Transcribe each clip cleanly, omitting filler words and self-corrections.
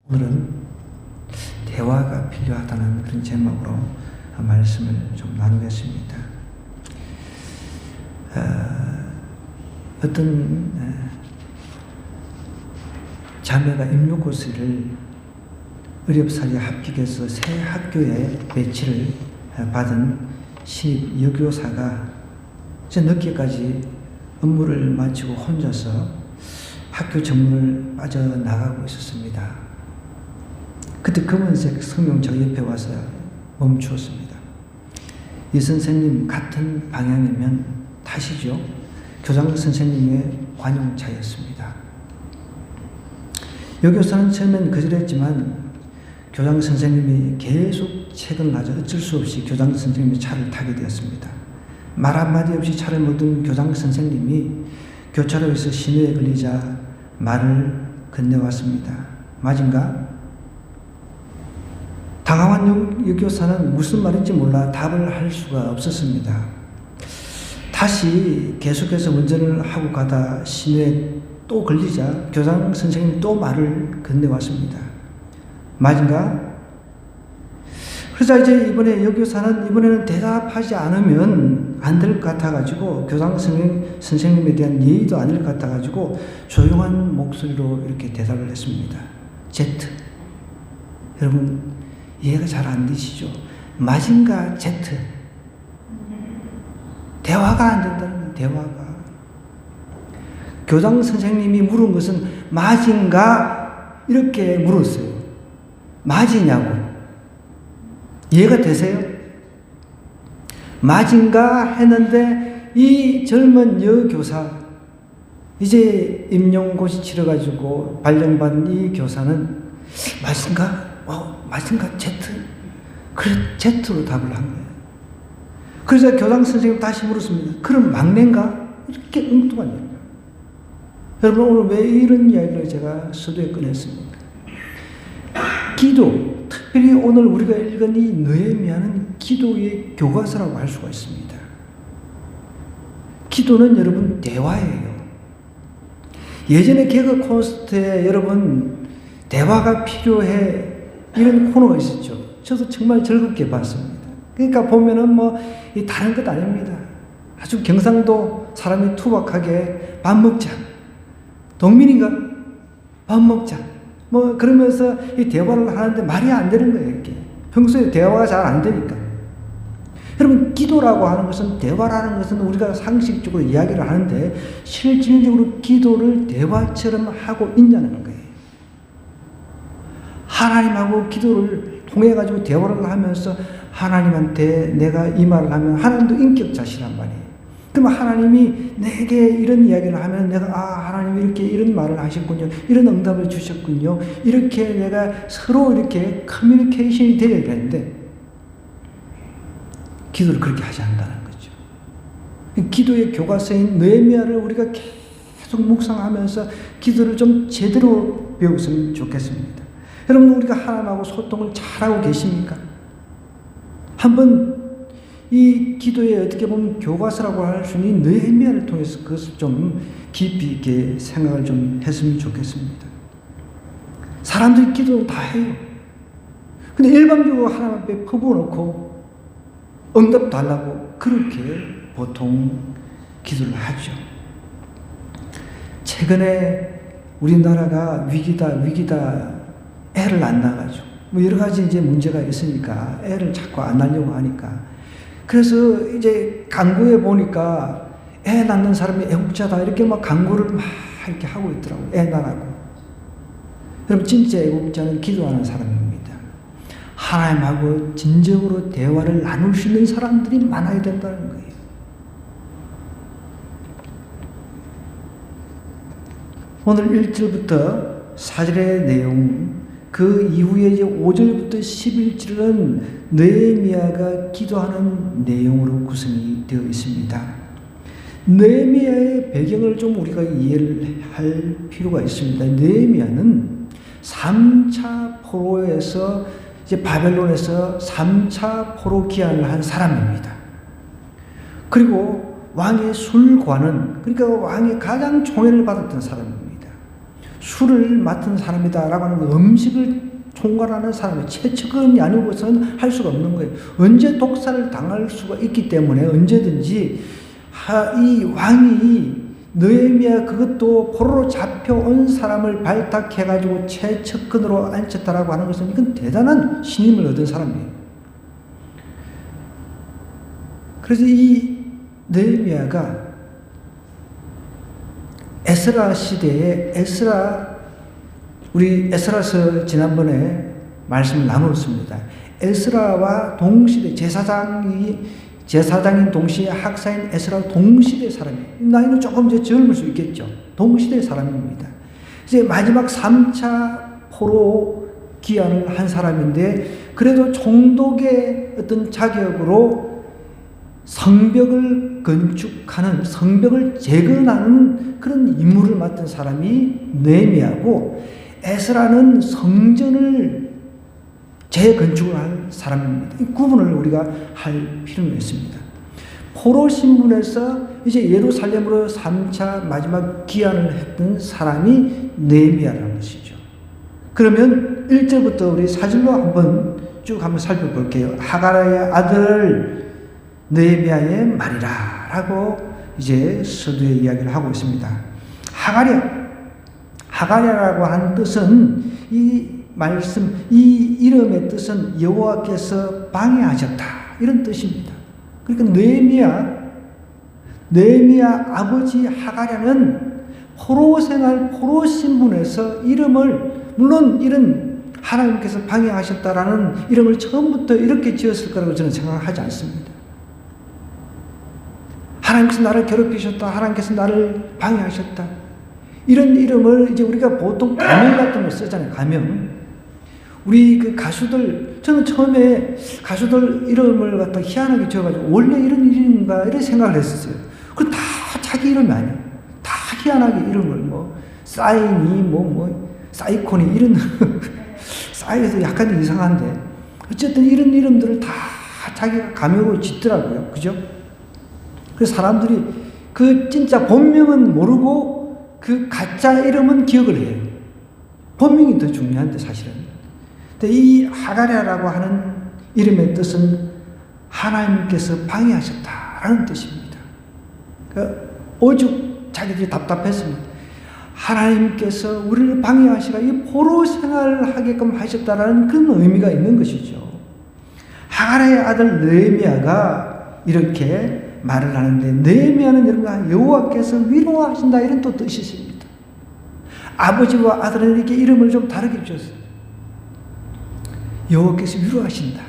오늘은 대화가 필요하다는 그런 제목으로 말씀을 좀 나누겠습니다. 어떤 자매가 임용고시를 의렵사리 합격해서 새 학교에 배치를 받은 신입 여교사가 늦게까지 업무를 마치고 혼자서 학교 정문을 빠져나가고 있었습니다. 그때 검은색 성명차가 옆에 와서 멈추었습니다. 이 선생님 같은 방향이면 타시죠? 교장 선생님의 관용차였습니다. 여교사는 처음엔 거절했지만 교장 선생님이 계속 책을 놔줘 어쩔 수 없이 교장 선생님의 차를 타게 되었습니다. 말 한마디 없이 차를 몰던 교장 선생님이 교차로에서 신호에 걸리자 말을 건네왔습니다. 맞은가? 당황한 여교사는 무슨 말인지 몰라 답을 할 수가 없었습니다. 다시 계속해서 운전을 하고 가다 신호에 또 걸리자 교장 선생님이 또 말을 건네왔습니다. 맞은가? 그래서 이제 여교사는 이번에는 대답하지 않으면 안 될 것 같아가지고 교장 선생님에 대한 예의도 아닐 것 같아가지고 조용한 목소리로 이렇게 대답을 했습니다. Z. 여러분 이해가 잘 안 되시죠? 맞은가 Z. 대화가 안 된다는 거예요. 대화가. 교장 선생님이 물은 것은 맞은가 이렇게 물었어요. 맞으냐고. 이해가 되세요? 맞은가 했는데 이 젊은 여교사, 이제 임용고시 치러가지고 발령받은 이 교사는 맞은가? 맞은가? Z? 그래, Z로 답을 한 거예요. 그래서 교장 선생님 다시 물었습니다. 그럼 막내인가? 이렇게 엉뚱한 얘기예요. 여러분 오늘 왜 이런 이야기를 제가 서두에 꺼냈습니까? 기도, 특별히 오늘 우리가 읽은 이 느헤미야는 기도의 교과서라고 할 수가 있습니다. 기도는 여러분 대화예요. 예전에 개그 콘서트에 여러분 대화가 필요해 이런 코너가 있었죠. 저도 정말 즐겁게 봤습니다. 그러니까 보면은 다른 것 아닙니다. 아주 경상도 사람이 투박하게 밥 먹자. 동민인가? 밥 먹자. 그러면서 이 대화를 하는데 말이 안 되는 거예요, 이렇게. 평소에 대화가 잘 안 되니까. 여러분, 기도라고 하는 것은, 대화라는 것은 우리가 상식적으로 이야기를 하는데, 실질적으로 기도를 대화처럼 하고 있냐는 거예요. 하나님하고 기도를 통해가지고 대화를 하면서 하나님한테 내가 이 말을 하면 하나님도 인격자시란 말이에요. 그럼 하나님이 내게 이런 이야기를 하면 내가 하나님이 이렇게 이런 말을 하셨군요. 이런 응답을 주셨군요. 이렇게 내가 서로 이렇게 커뮤니케이션이 되어야 되는데 기도를 그렇게 하지 않는다는 거죠. 기도의 교과서인 느헤미야를 우리가 계속 묵상하면서 기도를 좀 제대로 배웠으면 좋겠습니다. 여러분 우리가 하나님하고 소통을 잘하고 계십니까? 한번 이 기도에 어떻게 보면 교과서라고 할 수 있는 느헤미야를 통해서 그것을 좀 깊이 있게 생각을 좀 했으면 좋겠습니다. 사람들이 기도를 다 해요. 근데 일반적으로 하나님 앞에 퍼부어놓고 응답 달라고 그렇게 보통 기도를 하죠. 최근에 우리나라가 위기다 애를 안 낳아가지고 여러 가지 이제 문제가 있으니까 애를 자꾸 안 낳으려고 하니까 그래서 이제 광고에 보니까 애 낳는 사람이 애국자다 이렇게 광고를 이렇게 하고 있더라고요. 애 낳으라고. 여러분 진짜 애국자는 기도하는 사람입니다. 하나님하고 진정으로 대화를 나눌 수 있는 사람들이 많아야 된다는 거예요. 오늘 1절부터 4절의 내용, 그 이후에 이제 5절부터 11절은 느헤미야가 기도하는 내용으로 구성이 되어 있습니다. 느헤미야의 배경을 좀 우리가 이해를 할 필요가 있습니다. 느헤미야는 3차 포로에서 이제 바벨론에서 3차 포로 귀환을 한 사람입니다. 그리고 왕의 술관은, 그러니까 왕의 가장 총애를 받았던 사람입니다. 술을 맡은 사람이다라고 하는 거, 음식을 총괄하는 사람이 최측근이 아니고서는 할 수가 없는 거예요. 언제 독사를 당할 수가 있기 때문에 언제든지 이 왕이 느헤미야 그것도 포로로 잡혀온 사람을 발탁해가지고 최측근으로 앉혔다라고 하는 것은 이건 대단한 신임을 얻은 사람이에요. 그래서 이 느헤미야가 에스라 시대에 우리 에스라서 지난번에 말씀을 나눴습니다. 에스라와 동시대 제사장인 동시에 학사인 에스라 동시대 사람이에요. 나이는 조금 이제 젊을 수 있겠죠. 동시대 사람입니다. 이제 마지막 3차 포로 기한을 한 사람인데 그래도 총독의 어떤 자격으로 성벽을 건축하는, 성벽을 재건하는 그런 임무를 맡은 사람이 느헤미야고, 에스라는 성전을 재건축을 할 사람입니다. 이 구분을 우리가 할 필요는 있습니다. 포로 신분에서 이제 예루살렘으로 3차 마지막 귀환을 했던 사람이 느헤미야라는 것이죠. 그러면 1절부터 우리 사절로 한번 살펴볼게요. 하가랴의 아들 느헤미야의 말이라 라고 이제 서두에 이야기를 하고 있습니다. 하가랴라고 하는 뜻은 이 이름의 뜻은 여호와께서 방해하셨다 이런 뜻입니다. 그러니까 느헤미야 아버지 하가랴는 포로 신분에서 이름을, 물론 이런 하나님께서 방해하셨다라는 이름을 처음부터 이렇게 지었을 거라고 저는 생각하지 않습니다. 하나님께서 나를 괴롭히셨다, 하나님께서 나를 방해하셨다, 이런 이름을 이제 우리가 보통 가명 같은 걸 쓰잖아요. 가명. 우리 그 가수들, 저는 처음에 가수들 이름을 갖다 희한하게 지어가지고 원래 이런 이름인가 이런 생각을 했었어요. 그건 다 자기 이름이 아니에요. 다 희한하게 이름을 사인이 사이콘이 이런 사이에서 약간 이상한데 어쨌든 이런 이름들을 다 자기가 가명으로 짓더라고요. 그죠? 그래서 사람들이 그 진짜 본명은 모르고 그 가짜 이름은 기억을 해요. 본명이 더 중요한데 사실은. 근데 이 하가랴라고 하는 이름의 뜻은 하나님께서 방해하셨다라는 뜻입니다. 오죽 자기들이 답답했습니다. 하나님께서 우리를 방해하시가 이 포로 생활을 하게끔 하셨다라는 그런 의미가 있는 것이죠. 하가랴의 아들 느헤미야가 이렇게 말을 하는데, 느헤미야는 여러분 여호와께서 위로하신다 이런 또 뜻이 있습니다. 아버지와 아들에게 이름을 좀 다르게 지었어요. 여호와께서 위로하신다.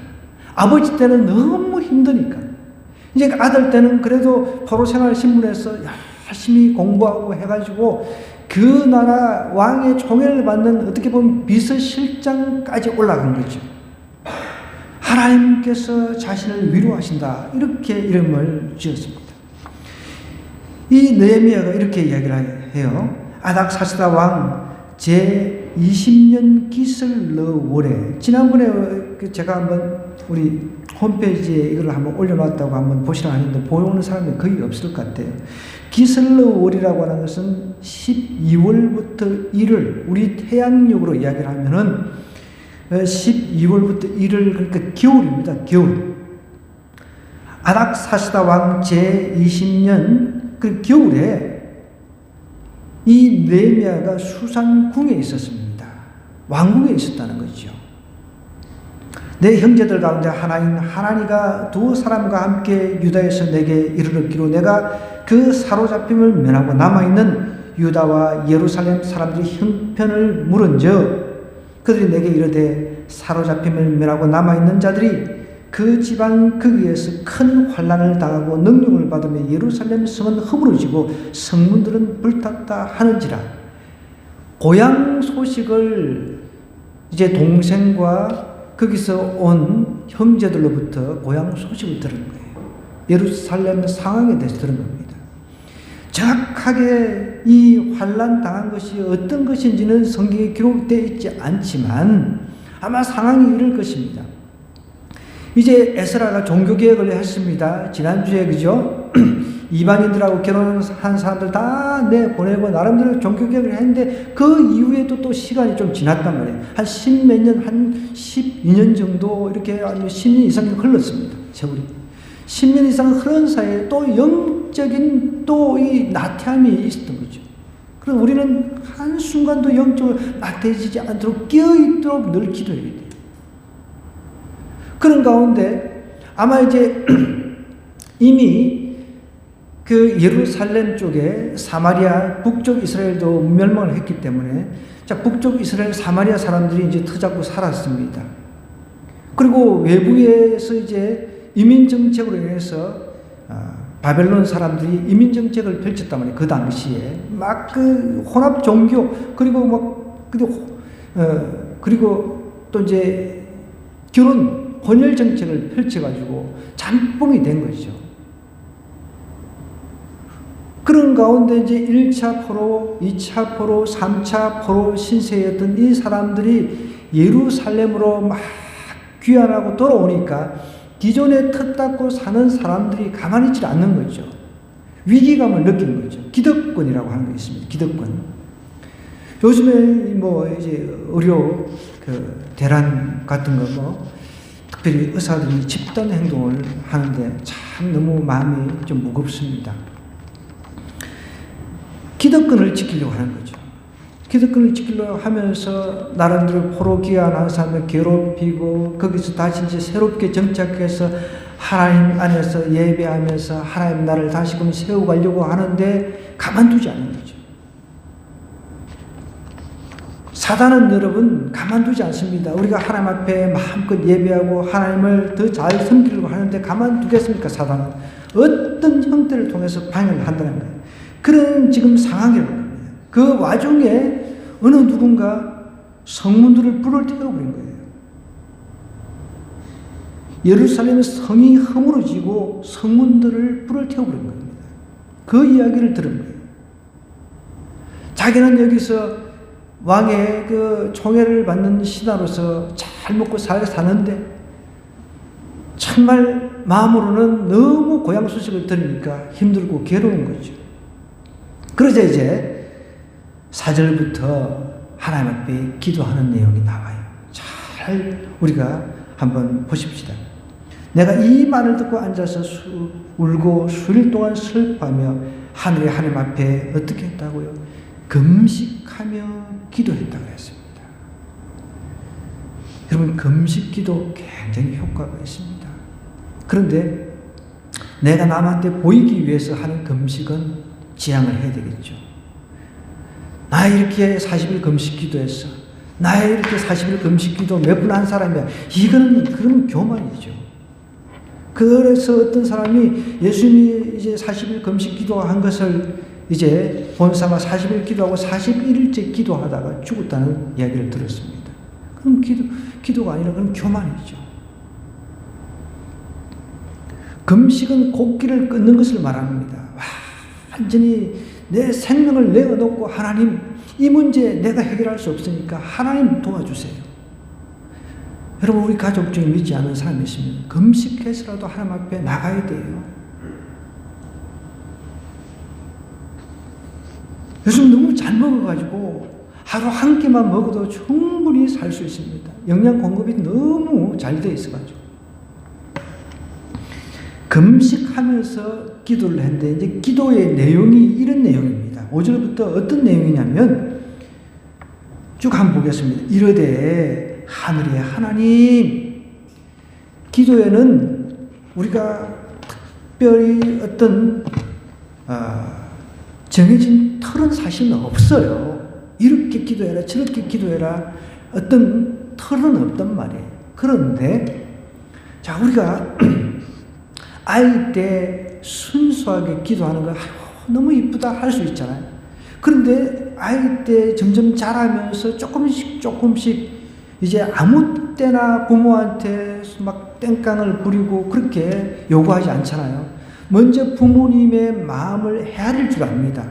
아버지 때는 너무 힘드니까, 이제 아들 때는 그래도 포로 생활 신분에서 열심히 공부하고 해가지고 그 나라 왕의 총애를 받는 어떻게 보면 비서실장까지 올라간 거죠. 하나님께서 자신을 위로하신다 이렇게 이름을 지었습니다. 이 느헤미야가 이렇게 이야기를 해요. 아닥사스다 왕 제20년 기슬러월에, 지난번에 제가 한번 우리 홈페이지에 이걸 한번 올려놨다고 한번 보시라 하는데 보는 사람이 거의 없을 것 같아요. 기슬러월이라고 하는 것은 12월부터 1월, 우리 태양력으로 이야기를 하면은 12월부터 1월, 그러니까 겨울입니다. 겨울. 아닥사스다 왕 제20년 그 겨울에 이 느헤미야가 수산궁에 있었습니다. 왕궁에 있었다는 거죠. 내 형제들 가운데 하나인 하나니가 두 사람과 함께 유다에서 내게 이르렀기로 내가 그 사로잡힘을 면하고 남아있는 유다와 예루살렘 사람들이 형편을 물은즉 그들이 내게 이르되 사로잡힘을 면하고 남아있는 자들이 그 지방 거기에서 큰 환난을 당하고 능력을 받으며 예루살렘 성은 허물어지고 성문들은 불탔다 하는지라. 고향 소식을 이제 동생과 거기서 온 형제들로부터 고향 소식을 들은 거예요. 예루살렘 상황에 대해서 들은 겁니다. 정확하게 이 환난 당한 것이 어떤 것인지는 성경에 기록되어 있지 않지만 아마 상황이 이럴 것입니다. 이제 에스라가 종교개혁을 했습니다. 지난주에, 그죠? 이방인들하고 결혼한 사람들 다 내보내고 나름대로 종교개혁을 했는데 그 이후에도 또 시간이 좀 지났단 말이에요. 한 10몇 년, 한 12년 정도 이렇게 10년 이상 흘렀습니다. 세월이. 10년 이상 흐른 사이에 또 영적인 또 이 나태함이 있었던 거죠. 그래서 우리는 한순간도 영적으로 나태해지지 않도록 깨어있도록 늘 기도해야 돼요. 그런 가운데 아마 이제 이미 그 예루살렘 쪽에 사마리아, 북쪽 이스라엘도 멸망을 했기 때문에 자, 북쪽 이스라엘 사마리아 사람들이 이제 터잡고 살았습니다. 그리고 외부에서 이제 이민 정책으로 인해서 바벨론 사람들이 이민 정책을 펼쳤단 말이에요. 그 당시에 막 그 혼합 종교 그리고 막 그리고 또 이제 혼혈 정책을 펼쳐가지고 잠뽕이 된 거죠. 그런 가운데 이제 1차 포로, 2차 포로, 3차 포로 신세였던 이 사람들이 예루살렘으로 막 귀환하고 돌아오니까 기존에 터닦고 사는 사람들이 가만히 있지 않는 거죠. 위기감을 느끼는 거죠. 기득권이라고 하는 게 있습니다. 기득권. 요즘에 뭐 이제 의료 대란 같은 거 특별히 의사들이 집단 행동을 하는데 참 너무 마음이 좀 무겁습니다. 기득권을 지키려고 하는 거죠. 기득권을 지키려고 하면서 나름대로 포로 귀환한 사람을 괴롭히고 거기서 다시 이제 새롭게 정착해서 하나님 안에서 예배하면서 하나님 나를 다시금 세워가려고 하는데 가만두지 않는 거죠. 사단은 여러분 가만두지 않습니다. 우리가 하나님 앞에 마음껏 예배하고 하나님을 더 잘 섬기려고 하는데 가만두겠습니까? 사단은 어떤 형태를 통해서 방해를 한다는 거예요. 그런 지금 상황이라고 합니다. 그 와중에 어느 누군가 성문들을 불을 태워버린 거예요. 예루살렘의 성이 허물어지고 성문들을 불을 태워버린 겁니다. 그 이야기를 들은 거예요. 자기는 여기서 왕의 그 총애를 받는 신하로서 잘 먹고 잘 사는데 정말 마음으로는 너무 고향 소식을 들으니까 힘들고 괴로운 거죠. 그러자 이제 4절부터 하나님 앞에 기도하는 내용이 나와요. 잘 우리가 한번 보십시다. 내가 이 말을 듣고 앉아서 울고 수일 동안 슬퍼하며 하늘의 하나님 앞에 어떻게 했다고요? 금식하며 기도했다고 했습니다. 여러분 금식 기도 굉장히 효과가 있습니다. 그런데 내가 남한테 보이기 위해서 하는 금식은 지양을 해야 되겠죠. 나 이렇게 40일 금식 기도했어. 나 이렇게 40일 금식 기도 몇 분 한 사람이야. 그건 교만이죠. 그래서 어떤 사람이 예수님이 이제 40일 금식 기도한 것을 이제 본사가 40일 기도하고 41일째 기도하다가 죽었다는 이야기를 들었습니다. 그럼 기도가 아니라 그건 교만이죠. 금식은 곡기를 끊는 것을 말합니다. 완전히 내 생명을 내어놓고 하나님 이 문제 내가 해결할 수 없으니까 하나님 도와주세요. 여러분 우리 가족 중에 믿지 않는 사람이 있으면 금식해서라도 하나님 앞에 나가야 돼요. 요즘 너무 잘 먹어가지고 하루 한 끼만 먹어도 충분히 살 수 있습니다. 영양 공급이 너무 잘 돼 있어가지고 금식하면서 기도를 했는데 이제 기도의 내용이 이런 내용입니다. 5절부터 어떤 내용이냐면 쭉 한번 보겠습니다. 이르되 하늘의 하나님, 기도에는 우리가 특별히 어떤 정해진 틀은 사실은 없어요. 이렇게 기도해라 저렇게 기도해라 어떤 틀은 없단 말이에요. 그런데 자 우리가 아이 때 순수하게 기도하는 거 너무 이쁘다 할 수 있잖아요. 그런데 아이 때 점점 자라면서 조금씩 이제 아무 때나 부모한테 막 땡깡을 부리고 그렇게 요구하지 않잖아요. 먼저 부모님의 마음을 헤아릴 줄 압니다.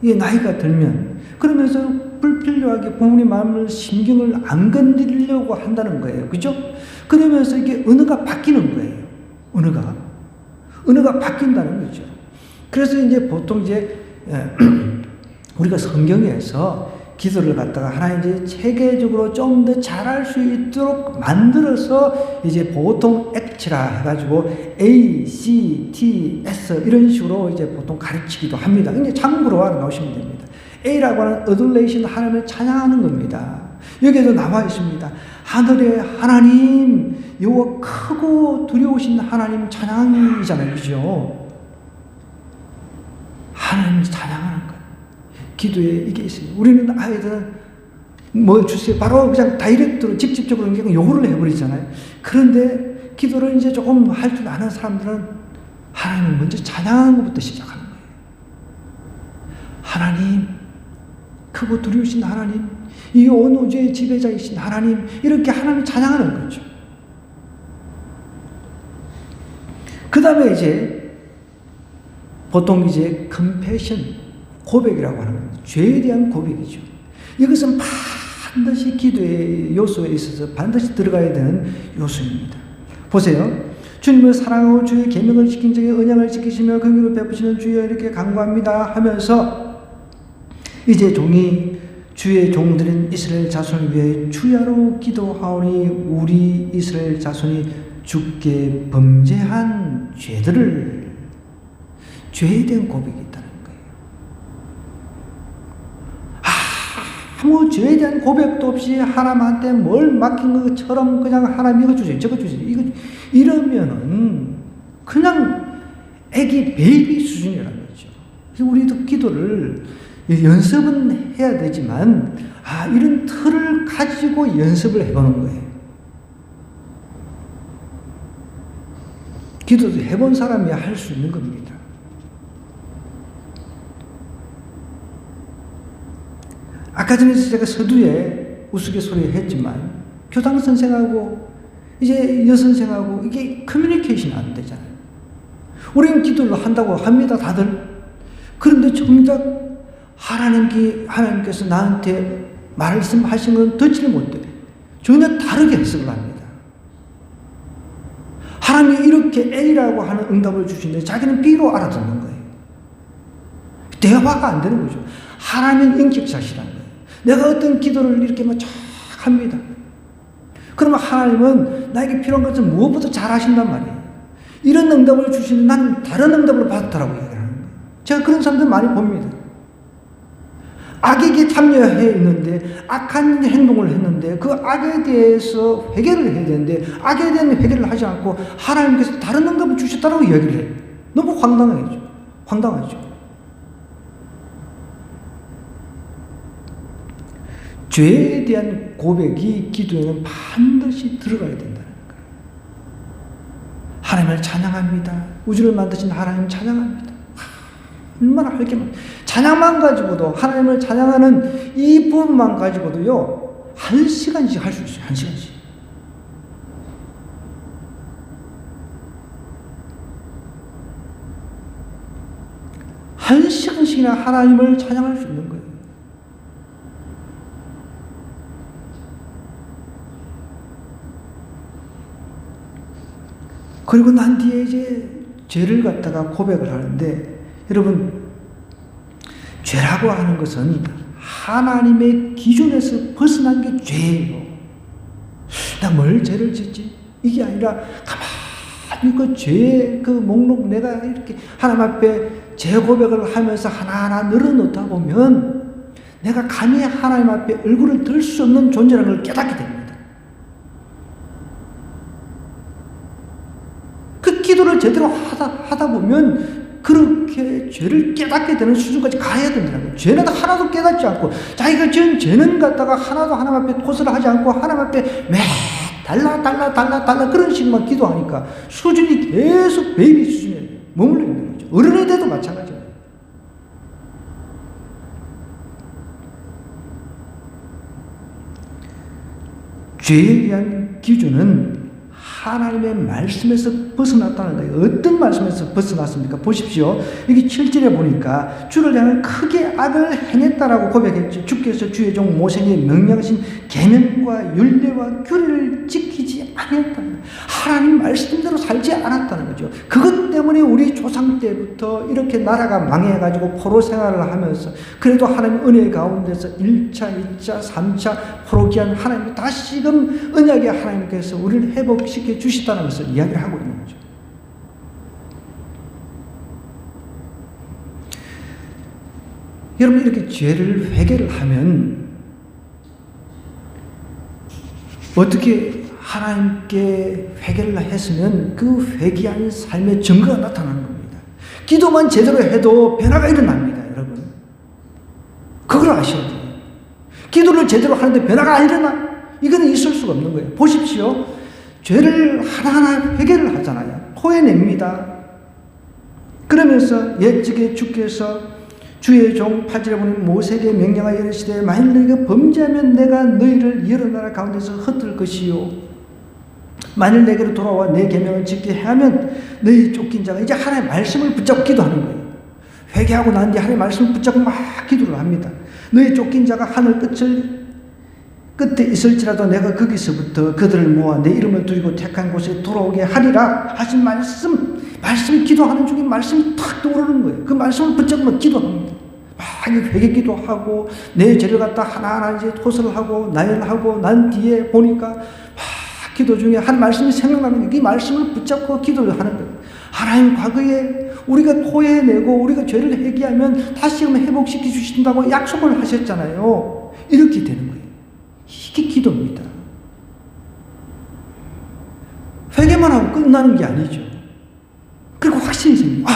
이게 나이가 들면. 그러면서 불필요하게 부모님 마음을 신경을 안 건드리려고 한다는 거예요. 그죠? 그러면서 이게 언어가 바뀌는 거예요. 언어가 바뀐다는 거죠. 그래서 이제 보통 이제 우리가 성경에서 기도를 갖다가 하나님 이제 체계적으로 좀 더 잘할 수 있도록 만들어서 이제 보통 액치라 해가지고 A, C, T, S 이런 식으로 이제 보통 가르치기도 합니다. 이제 참고로 알아놓으시면 됩니다. A라고 하는 어둘레이션, 하나님을 찬양하는 겁니다. 여기에도 나와 있습니다. 하늘의 하나님, 여호와 크고 두려우신 하나님 찬양이잖아요, 그죠? 하나님 찬양하는 것. 기도에 이게 있어요. 우리는 아이들 뭐 주세요. 바로 그냥 다이렉트로 직접적으로 그냥 요구를 해버리잖아요. 그런데 기도를 이제 조금 할 줄 아는 사람들은 하나님을 먼저 찬양하는 것부터 시작하는 거예요. 하나님, 크고 두려우신 하나님, 이 온 우주의 지배자이신 하나님, 이렇게 하나님을 찬양하는 거죠. 그 다음에 이제 보통 이제 confession, 고백이라고 하는 겁니다. 죄에 대한 고백이죠. 이것은 반드시 기도의 요소에 있어서 반드시 들어가야 되는 요소입니다. 보세요. 주님을 사랑하고 주의 계명을 지킨 자의 언약을 지키시며 긍휼을 베푸시는 주여 이렇게 간구합니다 하면서 이제 종이 주의 종들인 이스라엘 자손을 위해 주야로 기도하오니 우리 이스라엘 자손이 주께 범죄한 죄들을, 죄에 대한 고백이 있다는 거예요. 아무 죄에 대한 고백도 없이 하나님한테 뭘 맡긴 것처럼 그냥 하나님 이거 주세요, 저거 주세요, 이거 이러면은 그냥 애기 베이비 수준이라는 거죠. 그래서 우리도 기도를 연습은 해야 되지만 이런 틀을 가지고 연습을 해보는 거예요. 기도도 해본 사람이 할 수 있는 겁니다. 아까 전에 제가 서두에 우스갯소리 했지만 교당 선생하고 이제 여선생하고 이게 커뮤니케이션이 안 되잖아요. 우리는 기도를 한다고 합니다, 다들. 그런데 정작 하나님께서 나한테 말씀하신 건 듣지를 못해. 전혀 다르게 해석을 합니다. 하나님이 이렇게 A라고 하는 응답을 주시는데 자기는 B로 알아듣는 거예요. 대화가 안 되는 거죠. 하나님은 인격자시라는 거예요. 내가 어떤 기도를 이렇게 막 쫙 합니다. 그러면 하나님은 나에게 필요한 것을 무엇보다 잘 하신단 말이에요. 이런 응답을 주시는데 나는 다른 응답을 받았다라고 얘기하는 거예요. 제가 그런 사람들 많이 봅니다. 악에게 참여해 있는데 악한 행동을 했는데 그 악에 대해서 회개를 해야 되는데 악에 대한 회개를 하지 않고 하나님께서 다른 응답을 주셨다라고 이야기를 해요. 너무 황당하죠. 죄에 대한 고백이 기도에는 반드시 들어가야 된다는 거예요. 하나님을 찬양합니다. 우주를 만드신 하나님 찬양합니다. 얼마나 할 게 많아요. 찬양만 가지고도, 하나님을 찬양하는 이 부분만 가지고도요, 1시간씩 할 수 있어요. 1시간씩. 한 시간씩이나 하나님을 찬양할 수 있는 거예요. 그리고 난 뒤에 이제 죄를 갖다가 고백을 하는데, 여러분, 죄라고 하는 것은 하나님의 기준에서 벗어난 게 죄예요. 나 뭘 죄를 짓지? 이게 아니라 가만히 그 죄의 그 목록 내가 이렇게 하나님 앞에 죄 고백을 하면서 하나하나 늘어놓다 보면 내가 감히 하나님 앞에 얼굴을 들 수 없는 존재라는 걸 깨닫게 됩니다. 그 기도를 제대로 하다 보면 그렇게 죄를 깨닫게 되는 수준까지 가야 된다는 거예요. 죄는 하나도 깨닫지 않고 자기가 지은 죄는 갖다가 하나도 하나님 앞에 토설을 하지 않고 하나님 앞에 매 달라 그런 식만 기도하니까 수준이 계속 베이비 수준에 머물러 있는 거죠. 어른이 돼도 마찬가지예요. 죄에 대한 기준은 하나님의 말씀에서 벗어났다는 거예요. 어떤 말씀에서 벗어났습니까? 보십시오. 여기 7절에 보니까 주를 향해 크게 악을 행했다라고 고백했죠. 주께서 주의 종 모세에게 명령하신 계명과 율례와 규례를 지키지 아니었다는 거예요. 하나님 말씀대로 살지 않았다는 거죠. 그것 때문에 우리 조상 때부터 이렇게 나라가 망해가지고 포로 생활을 하면서 그래도 하나님 은혜 가운데서 1차, 2차, 3차 포로기한 하나님 다시금 언약의 하나님께서 우리를 회복시켜 주시다는 것을 이야기를 하고 있는 거죠. 여러분 이렇게 죄를 회개를 하면 어떻게 하나님께 회개를 했으면 그 회개한 삶의 증거가 나타나는 겁니다. 기도만 제대로 해도 변화가 일어납니다, 여러분. 그걸 아셔야 돼요. 기도를 제대로 하는데 변화가 안 일어나? 이거는 있을 수가 없는 거예요. 보십시오. 죄를 하나하나 회개를 하잖아요. 토해냅니다. 그러면서 옛적에 주께서 주의 종 8절에 보면 모세에게 명령하여 이르시되 만일 너희가 범죄하면 내가 너희를 여러 나라 가운데서 흩을 것이요 만일 내게로 돌아와 내 계명을 지키게 하면 너희 쫓긴 자가 이제 하나님의 말씀을 붙잡고 기도하는 거예요. 회개하고 난 뒤에 하나님의 말씀을 붙잡고 막 기도를 합니다. 너희 쫓긴 자가 하늘 끝에 있을지라도 내가 거기서부터 그들을 모아 내 이름을 두리고 택한 곳에 돌아오게 하리라 하신 말씀을 기도하는 중에 말씀이 탁 떠오르는 거예요. 그 말씀을 붙잡으면 기도합니다. 막 회개 기도하고 내 죄를 갖다 하나하나 이제 토설을 하고 나열하고 난 뒤에 보니까 막 기도 중에 한 말씀이 생각나는 게 이 말씀을 붙잡고 기도를 하는 거예요. 하나님 과거에 우리가 토해내고 우리가 죄를 회개하면 다시금 회복시켜 주신다고 약속을 하셨잖아요. 이렇게 되는 거예요. 이게 기도입니다. 회개만 하고 끝나는 게 아니죠. 그리고 확신이 생깁니다.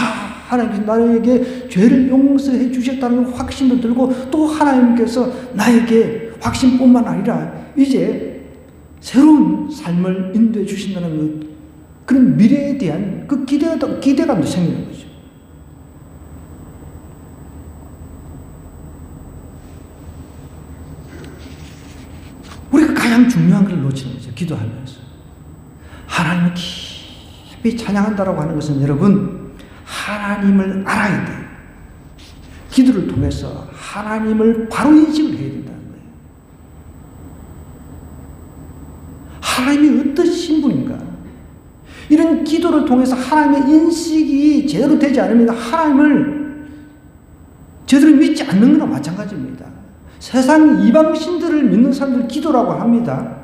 하나님께서 나에게 죄를 용서해 주셨다는 확신도 들고 또 하나님께서 나에게 확신뿐만 아니라 이제 새로운 삶을 인도해 주신다는 그런 미래에 대한 그 기대감도 생기는 거죠. 우리가 가장 중요한 걸 놓치는 거죠. 기도하면서. 하나님을 깊이 찬양한다라고 하는 것은 여러분 하나님을 알아야 돼요. 기도를 통해서 하나님을 바로 인식을 해야 된다는 거예요. 하나님이 어떠신 분인가? 이런 기도를 통해서 하나님의 인식이 제대로 되지 않으면 하나님을 제대로 믿지 않는 거나 마찬가지입니다. 세상 이방신들을 믿는 사람들 기도라고 합니다.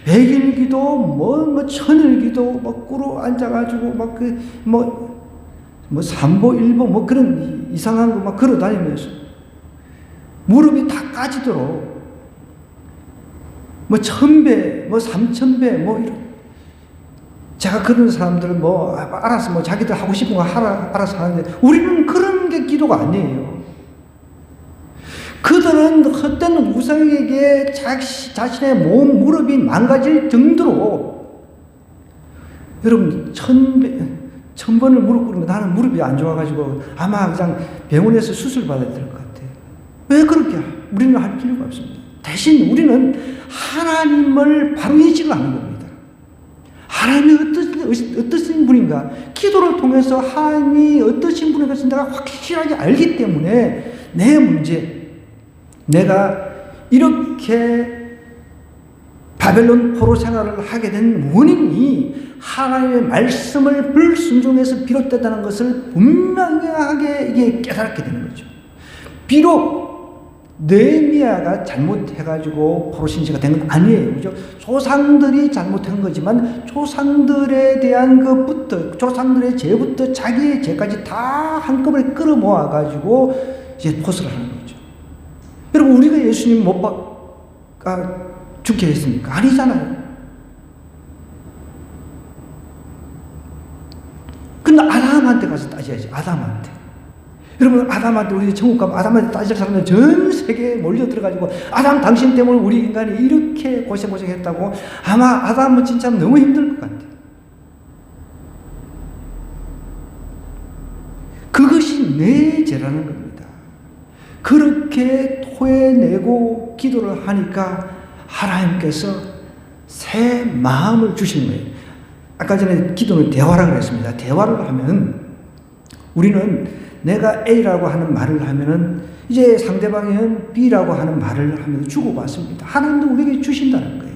백일기도, 천일기도, 꿇어 앉아가지고, 삼보일보, 그런 이상한 거 걸어 다니면서, 무릎이 다 까지도록, 1000배, 3000배, 이런. 제가 그런 사람들 알아서 자기들 하고 싶은 거 알아서 하는데, 우리는 그런 게 기도가 아니에요. 그들은 헛된 우상에게 자신의 무릎이 망가질 정도로 여러분 1000번을 무릎 꿇으면 나는 무릎이 안 좋아가지고 아마 그냥 병원에서 수술 받아야 될 것 같아요. 왜 그렇게 우리는 할 필요가 없습니다. 대신 우리는 하나님을 바로 인식을 하는 겁니다. 하나님이 어떠신 분인가? 기도를 통해서 하나님이 어떠신 분인가 내가 확실하게 알기 때문에 내 문제, 내가 이렇게 바벨론 포로 생활을 하게 된 원인이 하나님의 말씀을 불순종해서 비롯됐다는 것을 분명하게 이게 깨닫게 되는 거죠. 비록 느헤미야가 잘못해가지고 포로 신세가 된 건 아니에요. 그죠? 조상들이 잘못한 거지만 조상들에 대한 것부터, 조상들의 죄부터 자기의 죄까지 다 한꺼번에 끌어모아가지고 이제 포스를 하는 거죠. 여러분, 우리가 예수님 못 죽게 했습니까? 아니잖아요. 근데 아담한테 가서 따져야지, 아담한테. 여러분, 아담한테, 우리 천국 가면 아담한테 따질 사람은 전 세계에 몰려 들어가지고, 아담 당신 때문에 우리 인간이 이렇게 고생했다고, 아마 아담은 진짜 너무 힘들 것 같아요. 그것이 내 죄라는 겁니다. 그렇게 토해내고 기도를 하니까 하나님께서 새 마음을 주시는 거예요. 아까 전에 기도는 대화라고 했습니다. 대화를 하면 우리는 내가 A라고 하는 말을 하면은 이제 상대방은 B라고 하는 말을 하면서 주고받습니다. 하나님도 우리에게 주신다는 거예요.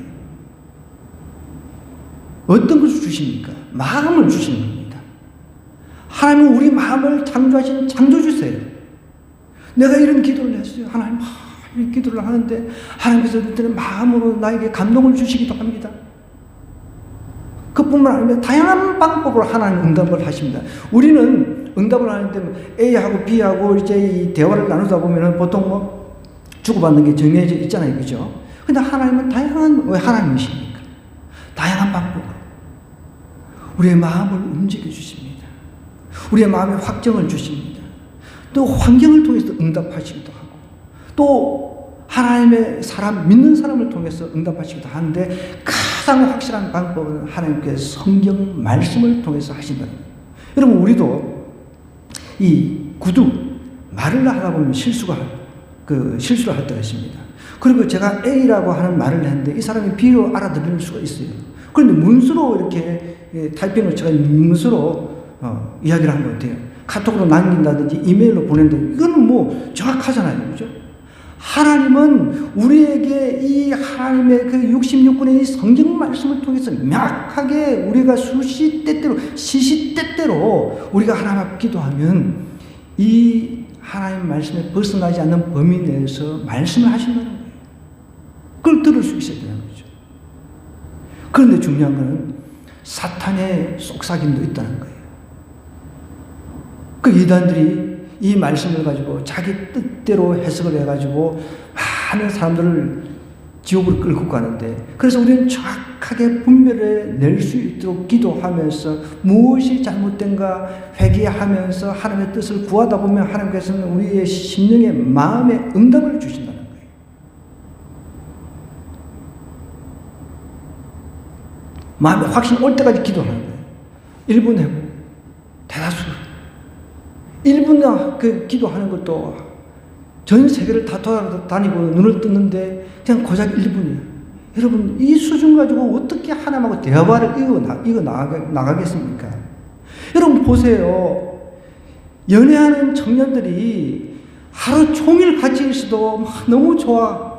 어떤 것을 주십니까? 마음을 주시는 겁니다. 하나님은 우리 마음을 창조하신 창조주세요. 내가 이런 기도를 했어요. 하나님, 이런 기도를 하는데 하나님께서 그때는 마음으로 나에게 감동을 주시기도 합니다. 그뿐만 아니라 다양한 방법으로 하나님 응답을 하십니다. 우리는 응답을 하는데 A하고 B하고 이제 이 대화를 나누다 보면은 보통 뭐 주고받는 게 정해져 있잖아요. 그죠? 근데 하나님은 왜 하나님이십니까? 다양한 방법으로 우리의 마음을 움직여 주십니다. 우리의 마음에 확정을 주십니다. 또 환경을 통해서 응답하시기도 하고, 또 하나님의 사람, 믿는 사람을 통해서 응답하시기도 하는데, 가장 확실한 방법은 하나님께서 성경 말씀을 통해서 하신다는 거예요. 여러분, 우리도 이 구두, 말을 하다 보면 실수를 할 때가 있습니다. 그리고 제가 A라고 하는 말을 했는데 이 사람이 B로 알아들을 수가 있어요. 그런데 문서로 이렇게 타이핑을 제가 문서로 이야기를 하면 어때요? 카톡으로 남긴다든지 이메일로 보낸다. 이거는 뭐 정확하잖아요. 그죠? 하나님은 우리에게 이 하나님의 그 66권의 이 성경 말씀을 통해서 명확하게 우리가 시시때때로 우리가 하나님 앞에 기도하면 이 하나님 말씀에 벗어나지 않는 범위 내에서 말씀을 하신다는 거예요. 그걸 들을 수 있어야 되는 거죠. 그런데 중요한 것은 사탄의 속삭임도 있다는 거예요. 그 이단들이 이 말씀을 가지고 자기 뜻대로 해석을 해가지고 많은 사람들을 지옥으로 끌고 가는데, 그래서 우리는 정확하게 분별해 낼 수 있도록 기도하면서 무엇이 잘못된가 회개하면서 하나님의 뜻을 구하다 보면 하나님께서는 우리의 심령의 마음에 응답을 주신다는 거예요. 마음에 확신 올 때까지 기도하는 거예요. 1분 해고 대다수 1분 그 기도하는 것도 전 세계를 다 돌아다니고 눈을 뜨는데 그냥 고작 1분이에요. 여러분, 이 수준 가지고 어떻게 하나님하고 대화를 이거 나가겠습니까? 여러분 보세요. 연애하는 청년들이 하루 종일 같이 있어도 너무 좋아.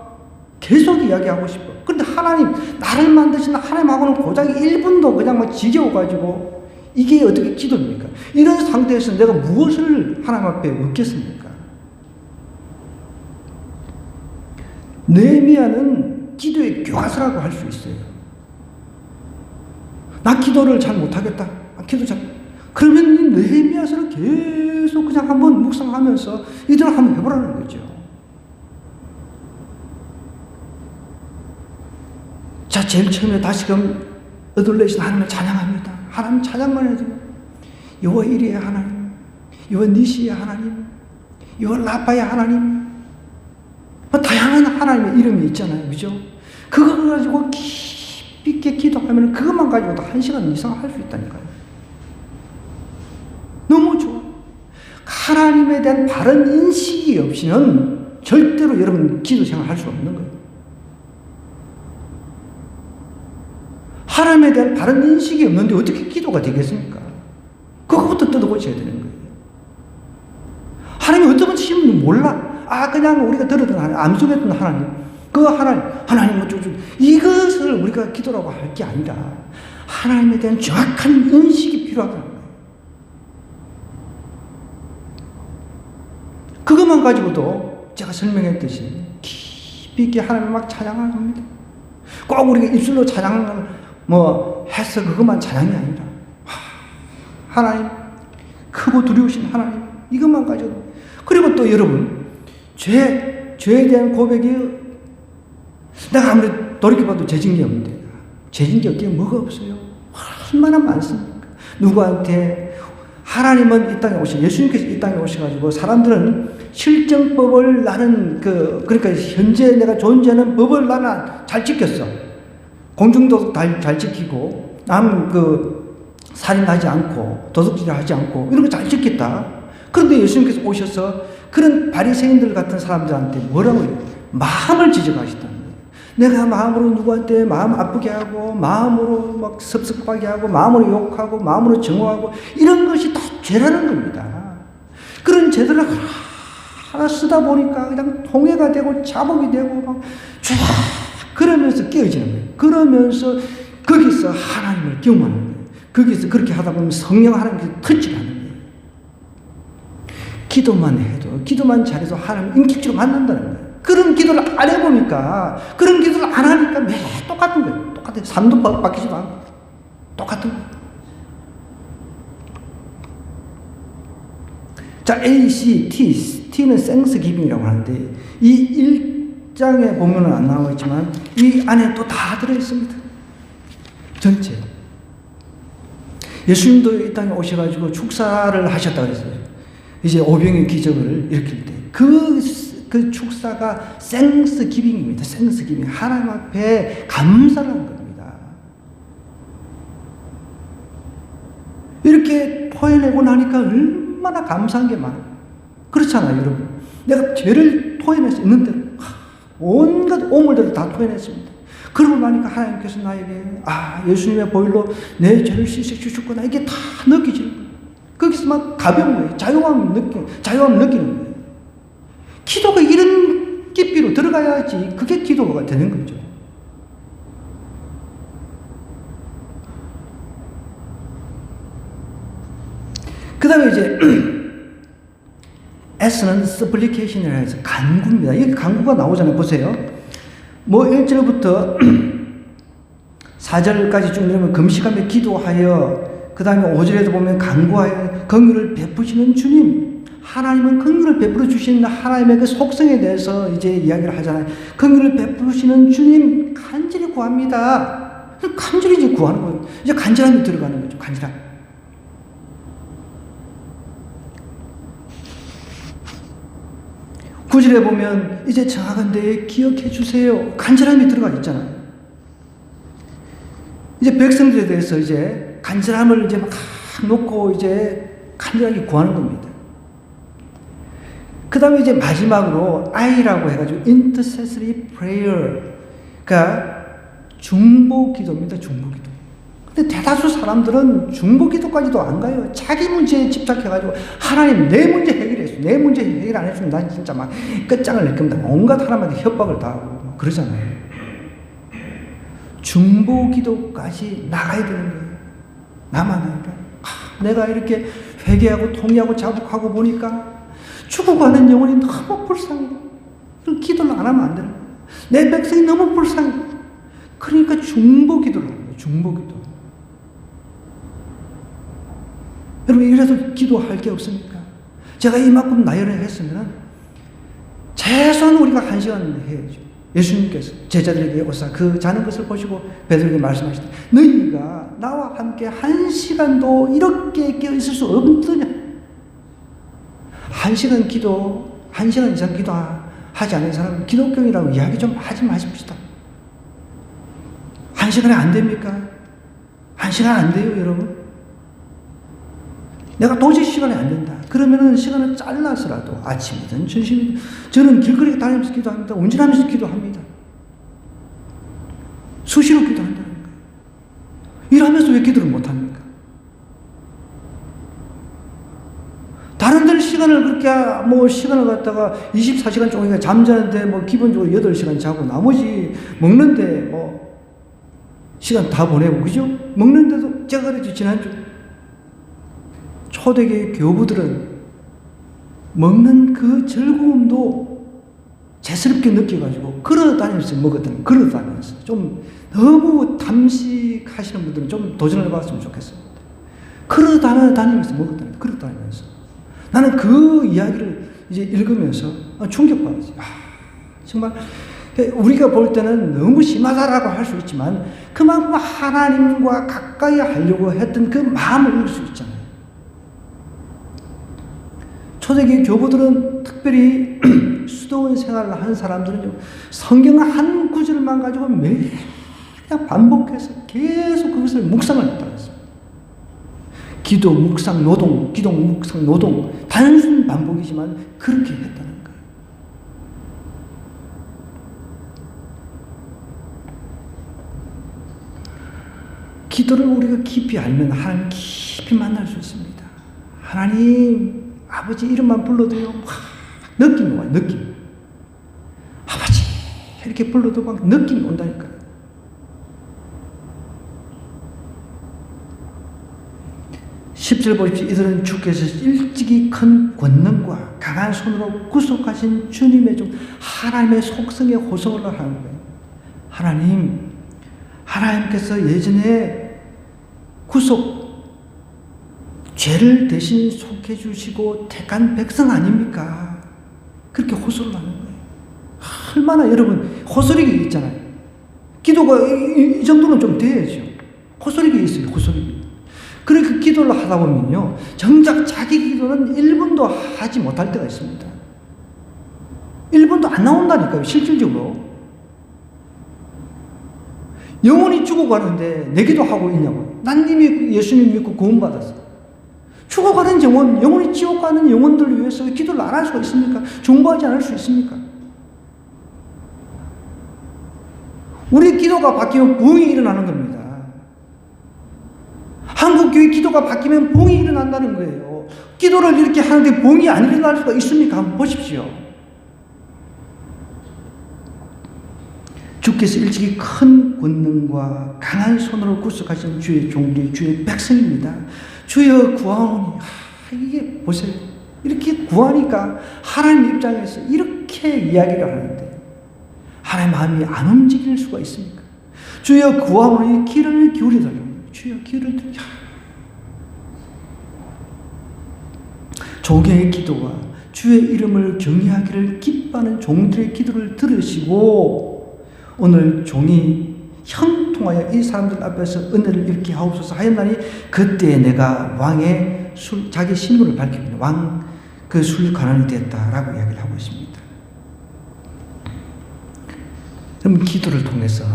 계속 이야기하고 싶어. 그런데 하나님, 나를 만드신 하나님하고는 고작 1분도 그냥 막 지겨워가지고 이게 어떻게 기도입니까? 이런 상태에서 내가 무엇을 하나님 앞에 얻겠습니까? 느헤미야는 기도의 교과서라고 할 수 있어요. 나 기도를 잘 못하겠다. 그러면 이 느헤미야서를 계속 그냥 한번 묵상하면서 이대로 한번 해보라는 거죠. 자, 제일 처음에 다시금 얻어내신 하나님을 찬양합니다. 하나님 찬양만 해도 여호와 이리의 하나님, 여호와 니시의 하나님, 여호와 라파의 하나님, 다양한 하나님의 이름이 있잖아요. 그죠? 그거 가지고 깊이 있게 기도하면 그것만 가지고도 1시간 이상 할 수 있다니까요. 너무 좋아. 하나님에 대한 바른 인식이 없이는 절대로 여러분 기도 생활 할 수 없는 거예요. 하나님에 대한 바른 인식이 없는데 어떻게 기도가 되겠습니까? 그거부터 뜯어고쳐야 되는 거예요. 하나님이 어떤 분이신지 몰라. 그냥 우리가 들었던 하나님, 암송했던 하나님, 그 하나님 어쩌고 이것을 우리가 기도라고 할 게 아니라 하나님에 대한 정확한 인식이 필요하다는 거예요. 그것만 가지고도 제가 설명했듯이 깊이 있게 하나님을 막 찬양합니다. 꼭 우리가 입술로 찬양을 해서 그것만 찬양이 아니라 하나님, 크고 두려우신 하나님, 이것만 가지고. 그리고 또 여러분, 죄에 대한 고백이 내가 아무리 돌이켜봐도 죄진 게 없는데, 죄진 게 없게 뭐가 없어요? 얼마나 많습니까? 누구한테? 하나님은 이 땅에 예수님께서 이 땅에 오셔가지고 사람들은 실정법을 나는 그러니까 현재 내가 존재하는 법을 나는 잘 지켰어. 공중도덕 잘 지키고, 남 살인하지 않고, 도둑질하지 않고, 이런 거 잘 지켰다. 그런데 예수님께서 오셔서 그런 바리새인들 같은 사람들한테 뭐라고 해요? 마음을 지적하시다는 거예요. 내가 마음으로 누구한테 마음 아프게 하고, 마음으로 막 섭섭하게 하고, 마음으로 욕하고, 마음으로 정오하고, 이런 것이 다 죄라는 겁니다. 그런 죄들을 하나 쓰다 보니까 그냥 통해가 되고, 자복이 되고, 막 그러면서 깨어지는 거예요. 그러면서 거기서 하나님을 경험하는 거예요. 거기서 그렇게 하다 보면 성령 하나님께서 터치하는 거예요. 기도만 해도, 기도만 잘해도 하나님 인격적으로 만난다는 거예요. 그런 기도를 안 해보니까, 그런 기도를 안 하니까 매일 똑같은 거예요. 똑같아요. 삶도 바뀌지도 않고 똑같은 거예요. 자, A, C, T. T는 Thanksgiving이라고 하는데, 이 1장에 보면은 안 나와 있지만, 이 안에 또 다 들어있습니다. 전체. 예수님도 이 땅에 오셔가지고 축사를 하셨다고 했어요. 이제 오병의 기적을 일으킬 때. 그 축사가 Thanksgiving입니다. Thanksgiving. 하나님 앞에 감사를 한 겁니다. 이렇게 토해내고 나니까 얼마나 감사한 게 많아요. 그렇잖아요, 여러분. 내가 죄를 토해낼 수 있는 대로, 온갖 오물들을 다 토해냈습니다. 그러고 나니까 하나님께서 나에게, 예수님의 보혈로 내 죄를 씻어주셨구나. 이게 다 느껴지는 거예요. 거기서 막 가벼운 거예요. 자유함 느끼는 거예요. 기도가 이런 깊이로 들어가야지 그게 기도가 되는 거죠. 그 다음에 이제 S는 supplication이라 해서 간구입니다. 여기 간구가 나오잖아요. 보세요. 1절부터 4절까지 쭉 내려오면 금식하며 기도하여, 그 다음에 5절에도 보면 간구하여 긍휼을 베푸시는 주님, 하나님은 긍휼을 베풀어 주시는 하나님의 그 속성에 대해서 이제 이야기를 하잖아요. 긍휼을 베푸시는 주님 간절히 구합니다. 간절히 이제 구하는 거예요. 이제 간절함이 들어가는 거죠. 간절함. 9절에 보면 이제 정하건대 기억해 주세요. 간절함이 들어가 있잖아요. 이제 백성들에 대해서 이제 간절함을 이제 막 놓고 이제 간절하게 구하는 겁니다. 그 다음에 이제 마지막으로 I라고 해가지고 intercessory prayer. 그러니까 중보기도입니다. 중보기도. 근데 대다수 사람들은 중보기도까지도 안 가요. 자기 문제에 집착해가지고 하나님 내 문제 해결했어. 내 문제 해결 안 해주면 난 진짜 막 끝장을 낼 겁니다. 온갖 사람한테 협박을 다 하고 그러잖아요. 중보기도까지 나가야 되는 거예요. 나만 하니까. 내가 이렇게 회개하고 통회하고 자복하고 보니까 죽어가는 영혼이 너무 불쌍해. 그런 기도를 안 하면 안 되는 거예요. 내 백성이 너무 불쌍해. 그러니까 중보기도를 하는 거예요. 중보기도. 여러분, 이래도 기도할 게 없습니까? 제가 이만큼 나열을 했으면 최소한 우리가 1시간 해야죠. 예수님께서 제자들에게 오사 그 자는 것을 보시고 베드로에게 말씀하시되 너희가 나와 함께 1시간도 이렇게 깨어있을 수 없느냐. 1시간 기도, 1시간 이상 기도하지 않은 사람은 기독교인이라고 이야기 좀 하지 마십시다. 1시간에 안 됩니까? 1시간 안 돼요, 여러분? 내가 도저히 시간이 안 된다. 그러면은 시간을 잘라서라도 아침이든 점심이든 저는 길거리 다니면서 기도합니다. 운전하면서 기도합니다. 수시로 기도한다는 거예요. 일하면서 왜 기도를 못합니까? 다른 데는 시간을 그렇게 시간을 갖다가 24시간 종일 잠자는데 기본적으로 8시간 자고 나머지 먹는데 시간 다 보내고 그죠? 먹는데도 제가 그랬죠. 지난주 초대교회 교부들은 먹는 그 즐거움도 재스럽게 느껴가지고 걸어다니면서 먹었던 걸어다니면서 좀 너무 담식하시는 분들은 좀 도전을 해봤으면 좋겠습니다. 걸어다니면서 먹었던 걸어다니면서 나는 그 이야기를 이제 읽으면서 충격받았어요. 정말 우리가 볼 때는 너무 심하다라고 할 수 있지만 그만큼 하나님과 가까이 하려고 했던 그 마음을 읽을 수 있잖아요. 초대교회 교부들은 특별히 수도원 생활을 한 사람들은요, 성경 한 구절만 가지고 매일 그냥 반복해서 계속 그것을 묵상을 했다고 했습니다. 기도, 묵상, 노동, 기도, 묵상, 노동. 단순 반복이지만 그렇게 했다는 거예요. 기도를 우리가 깊이 알면 하나님 깊이 만날 수 있습니다. 하나님, 아버지 이름만 불러도요, 막 느낌이 와요, 느낌. 아버지, 이렇게 불러도 막 느낌이 온다니까요. 10절 보십시오. 이들은 주께서 일찍이 큰 권능과 강한 손으로 구속하신 주님의 종, 하나님의 속성에 호소를 하는 거예요. 하나님께서 예전에 죄를 대신 속해 주시고 택한 백성 아닙니까? 그렇게 호소를 하는 거예요. 얼마나 여러분, 호소력이 있잖아요. 기도가 이 정도는 좀 돼야죠. 호소력이 있어요, 호소력이. 그렇게 기도를 하다 보면요, 정작 자기 기도는 1분도 하지 못할 때가 있습니다. 1분도 안 나온다니까요, 실질적으로. 영혼이 죽어가는데 내 기도하고 있냐고. 난 이미 예수님 믿고 구원받았어. 죽어가는 영혼이 지옥 가는 영혼들을 위해서 기도를 안 할 수가 있습니까? 중보하지 않을 수 있습니까? 우리 기도가 바뀌면 부흥이 일어나는 겁니다. 한국교회 기도가 바뀌면 부흥이 일어난다는 거예요. 기도를 이렇게 하는데 부흥이 안 일어날 수가 있습니까? 한번 보십시오. 주께서 일찍이 큰 권능과 강한 손으로 구속하신 주의 종들이 주의 백성입니다. 주여 구하오니. 이게 보세요. 이렇게 구하니까 하나님 입장에서 이렇게 이야기를 하는데 하나님 마음이 안 움직일 수가 있습니까? 주여 구하오니 귀를 기울여달라고. 주여 귀를 들려. 종의 기도와 주의 이름을 경외하기를 기뻐하는 종들의 기도를 들으시고 오늘 종이 형통하여 이 사람들 앞에서 은혜를 입게 하옵소서 하였나니 그때 내가 왕의 자기 신분을 밝히는 왕 그 술관원이 됐다라고 이야기를 하고 있습니다. 그럼 기도를 통해서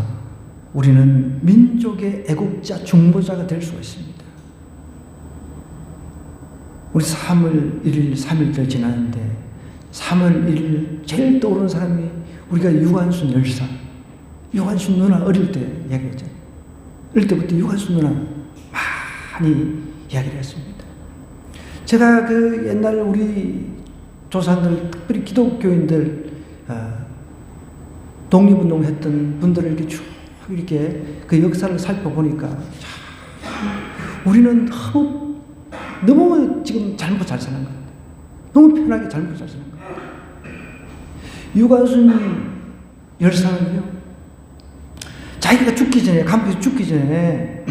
우리는 민족의 애국자, 중보자가 될 수가 있습니다. 우리 3월 1일, 3일절 지나는데 3월 1일 제일 떠오르는 사람이 우리가 유관순 열사, 유관순 누나 어릴 때 이야기했죠. 어릴 때부터 유관순 누나 많이 이야기를 했습니다. 제가 그 옛날 우리 조상들, 특별히 기독교인들, 독립운동 했던 분들을 이렇게 쭉 이렇게 그 역사를 살펴보니까 우리는 너무 지금 잘 먹고 잘 사는 것 같아요. 너무 편하게 잘 먹고 잘 사는 것 같아요. 유관순 열사는요, 자기가 죽기 전에, 감옥에서 죽기 전에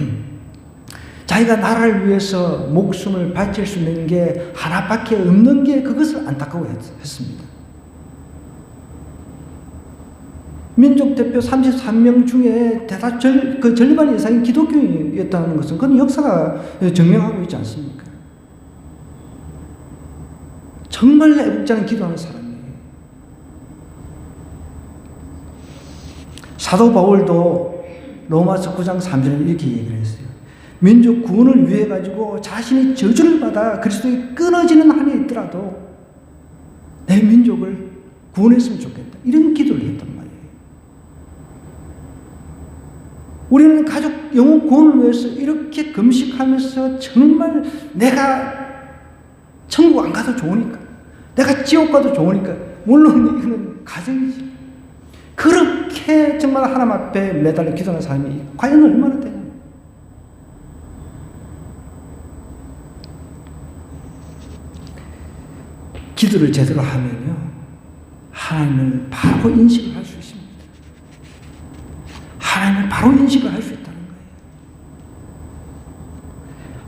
자기가 나라를 위해서 목숨을 바칠 수 있는 게 하나밖에 없는 게 그것을 안타까워했습니다. 민족 대표 33명 중에 그 절반 이상이 기독교인이었다는 것은 그건 역사가 증명하고 있지 않습니까? 정말 애국자는 기도하는 사람이에요. 사도 바울도 로마서 9장 3절에 이렇게 얘기를 했어요. 민족 구원을 위해 가지고 자신이 저주를 받아 그리스도에 끊어지는 한이 있더라도 내 민족을 구원했으면 좋겠다. 이런 기도를 했단 말이에요. 우리는 가족 영혼 구원을 위해서 이렇게 금식하면서 정말 내가 천국 안 가도 좋으니까, 내가 지옥 가도 좋으니까, 물론 이거는 가정이지. 그렇게 정말 하나님 앞에 매달려 기도하는 사람이 과연 얼마나 되냐. 기도를 제대로 하면요, 하나님을 바로 인식을 할 수 있습니다. 하나님을 바로 인식을 할 수 있다는 거예요.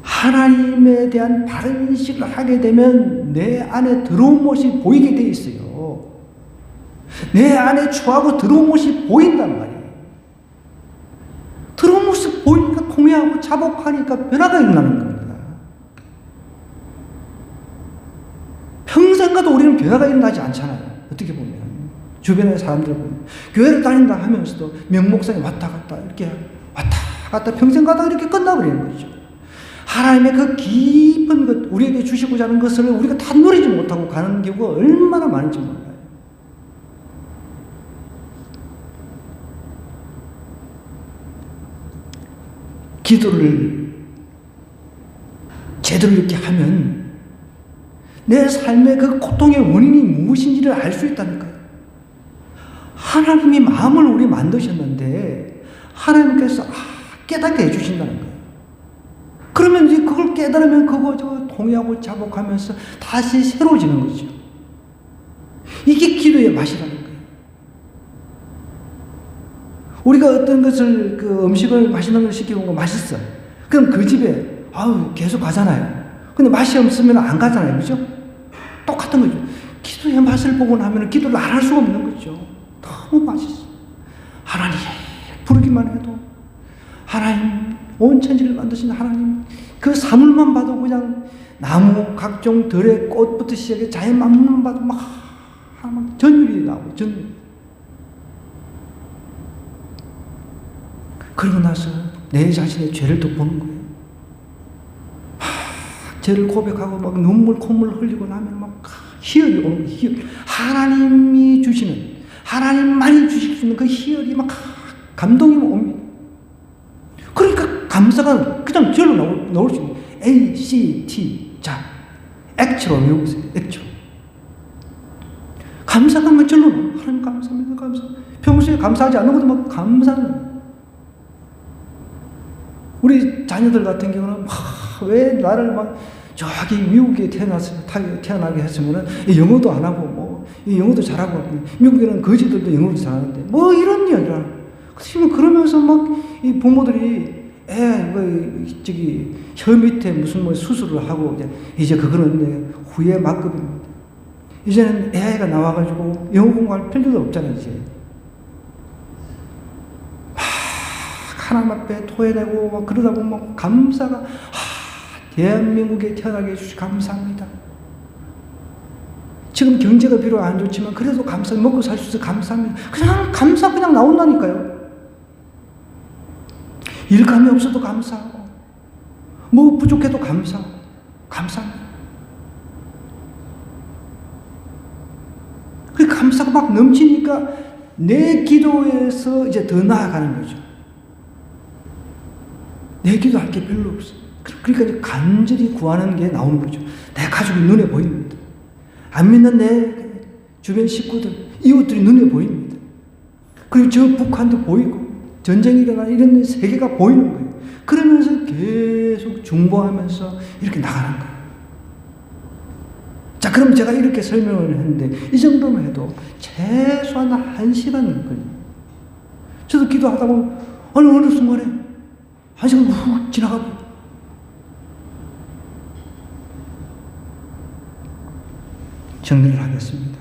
하나님에 대한 바른 인식을 하게 되면 내 안에 들어온 것이 보이게 돼 있어요. 내 안에 추하고 들어온 것이 보인단 말이에요. 들어온 모습 보이니까 공유하고 자복하니까 변화가 일어나는 겁니다. 평생 가도 우리는 변화가 일어나지 않잖아요. 어떻게 보면 주변의 사람들 보면 교회를 다닌다 하면서도 명목상에 왔다 갔다 이렇게 왔다 갔다 평생 가다가 이렇게 끝나버리는 거죠. 하나님의 그 깊은 것, 우리에게 주시고자 하는 것을 우리가 다 누리지 못하고 가는 경우가 얼마나 많은지 몰라요. 기도를 제대로 이렇게 하면 내 삶의 그 고통의 원인이 무엇인지를 알 수 있다니까요. 하나님이 마음을 우리 만드셨는데 하나님께서 깨닫게 해주신다는 거예요. 그럼 그러면 이제 그걸 깨달으면 그거 저 동의하고 자복하면서 다시 새로워지는 거죠. 이게 기도의 맛이라는 거예요. 우리가 어떤 것을 그 음식을 맛있는 걸 시키고 거 맛있어. 그럼 그 집에 계속 가잖아요. 근데 맛이 없으면 안 가잖아요. 그죠? 똑같은 거죠. 기도의 맛을 보고 나면 기도를 안 할 수가 없는 거죠. 너무 맛있어. 하나님 부르기만 해도 하나님 온 천지를 만드신 하나님 그 사물만 봐도 그냥 나무 각종 들의 꽃부터 시작해 자연 만물만 봐도 막 전율이 나오고 전율. 그러고 나서 내 자신의 죄를 또 보는 거예요. 죄를 고백하고 막 눈물 콧물 흘리고 나면 막 희열이 오는 거예요. 희열. 하나님이 주시는 하나님만이 주실 수 있는 그 희열이 막 감동이 옵니다. 그러니까 감사가 그냥 절로 나올 수 있는 ACT 자 액처로 외우세요. 액처. 감사가 막 절로 나와요. 하나님 감사합니다. 감사. 평소에 감사하지 않는 것도 막 감사합니다. 우리 자녀들 같은 경우는 왜 나를 막 저기 미국에 태어나게 했으면은 영어도 안 하고 뭐 영어도 잘하고 미국에는 거지들도 영어도 잘하는데 뭐 이런 이야기를 그러면서 막 이 부모들이 저기 혀 밑에 무슨 뭐 수술을 하고 이제 그거는 후에 막급입니다. 이제는 AI가 나와가지고 영어 공부할 필요도 없잖아요. 이제 하나님 앞에 토해내고 막 그러다 보면 감사가 대한민국에 태어나게 해주시 감사합니다. 지금 경제가 비록 안 좋지만 그래도 감사 먹고 살 수 있어 감사합니다. 그냥 감사 그냥 나온다니까요. 일감이 없어도 감사하고 뭐 부족해도 감사합니다. 그 감사가 막 넘치니까 내 기도에서 이제 더 나아가는 거죠. 내 기도할 게 별로 없어. 그러니까 이제 간절히 구하는 게 나오는 거죠. 내 가족이 눈에 보입니다. 안 믿는 내 주변 식구들, 이웃들이 눈에 보입니다. 그리고 저 북한도 보이고 전쟁이 일어나는 이런 세계가 보이는 거예요. 그러면서 계속 중보하면서 이렇게 나가는 거예요. 자, 그럼 제가 이렇게 설명을 했는데 이 정도만 해도 최소한 1시간 걸려요. 저도 기도하다 보면 어느 순간에 1시간 훅 지나가고 정리를 하겠습니다.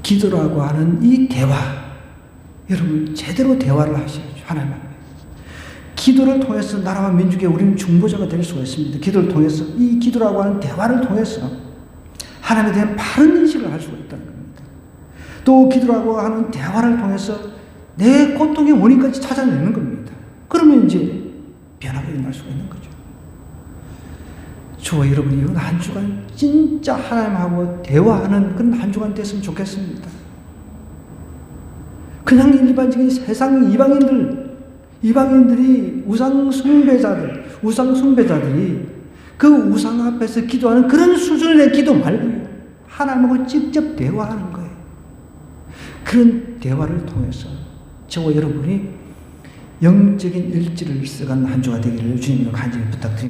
기도라고 하는 이 대화, 여러분 제대로 대화를 하셔야죠. 하나님 앞에. 기도를 통해서 나라와 민족에 우리는 중보자가 될 수가 있습니다. 기도를 통해서 이 기도라고 하는 대화를 통해서 하나님에 대한 바른 인식을 할 수가 있다는 겁니다. 또 기도라고 하는 대화를 통해서 내 고통의 원인까지 찾아내는 겁니다. 그러면 이제 변화가 일어날 수가 있는 거죠. 저와 여러분이 이번 한 주간 진짜 하나님하고 대화하는 그런 한 주간 됐으면 좋겠습니다. 그냥 일반적인 세상 이방인들이 우상 숭배자들이 그 우상 앞에서 기도하는 그런 수준의 기도 말고요. 하나님하고 직접 대화하는 거예요. 그런 대화를 통해서 저와 여러분이 영적인 일지를 써간 한 주가 되기를 주님으로 간절히 부탁드립니다.